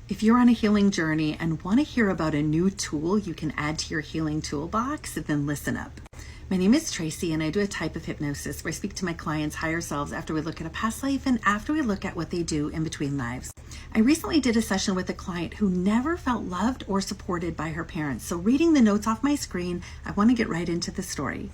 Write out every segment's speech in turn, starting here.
If you're on a healing journey and want to hear about a new tool you can add to your healing toolbox, then listen up. My name is Tracy, and I do a type of hypnosis where I speak to my clients' higher selves after we look at a past life and after we look at what they do in between lives. I recently did a session with a client who never felt loved or supported by her parents. So reading the notes off my screen, I want to get right into the story.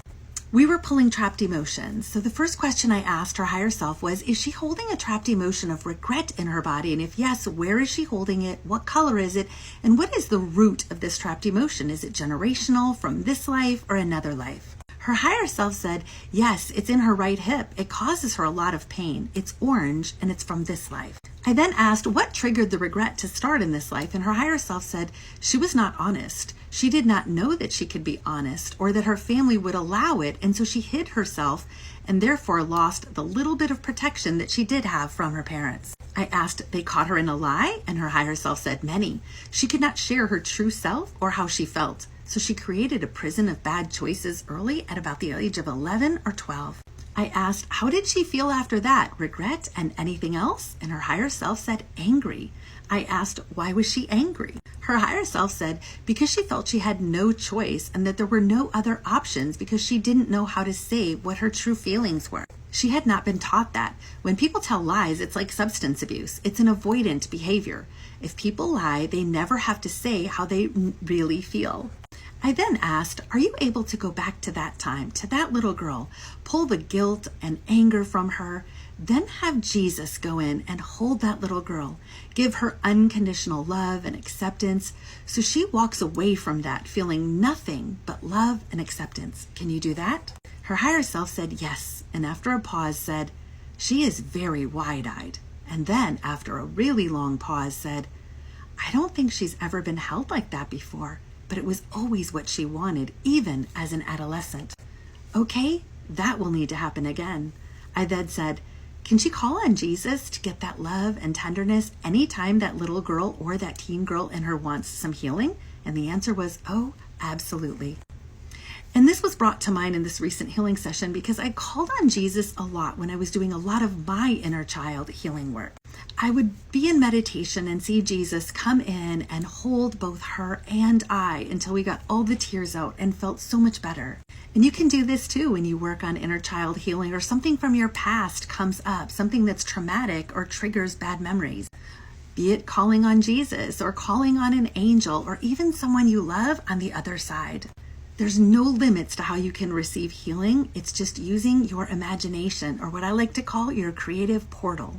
We were pulling trapped emotions. So the first question I asked her higher self was, is she holding a trapped emotion of regret in her body? And if yes, where is she holding it? What color is it? And what is the root of this trapped emotion? Is it generational, from this life, or another life? Her higher self said, yes, it's in her right hip. It causes her a lot of pain. It's orange and it's from this life. I then asked what triggered the regret to start in this life, and her higher self said she was not honest. She did not know that she could be honest or that her family would allow it, and so she hid herself and therefore lost the little bit of protection that she did have from her parents. I asked, they caught her in a lie? And her higher self said many. She could not share her true self or how she felt. So she created a prison of bad choices early at about the age of 11 or 12. I asked, how did she feel after that? Regret and anything else? And her higher self said, angry. I asked, why was she angry? Her higher self said, because she felt she had no choice and that there were no other options because she didn't know how to say what her true feelings were. She had not been taught that. When people tell lies, it's like substance abuse. It's an avoidant behavior. If people lie, they never have to say how they really feel. I then asked, are you able to go back to that time, to that little girl, pull the guilt and anger from her, then have Jesus go in and hold that little girl, give her unconditional love and acceptance, so she walks away from that feeling nothing but love and acceptance. Can you do that? Her higher self said yes, and after a pause said, she is very wide-eyed. And then after a really long pause said, I don't think she's ever been held like that before. But it was always what she wanted, even as an adolescent. Okay, that will need to happen again. I then said, can she call on Jesus to get that love and tenderness anytime that little girl or that teen girl in her wants some healing? And the answer was, oh, absolutely. And this was brought to mind in this recent healing session because I called on Jesus a lot when I was doing a lot of my inner child healing work. I would be in meditation and see Jesus come in and hold both her and I until we got all the tears out and felt so much better. And you can do this too when you work on inner child healing or something from your past comes up, something that's traumatic or triggers bad memories. Be it calling on Jesus or calling on an angel or even someone you love on the other side. There's no limits to how you can receive healing. It's just using your imagination, or what I like to call your creative portal.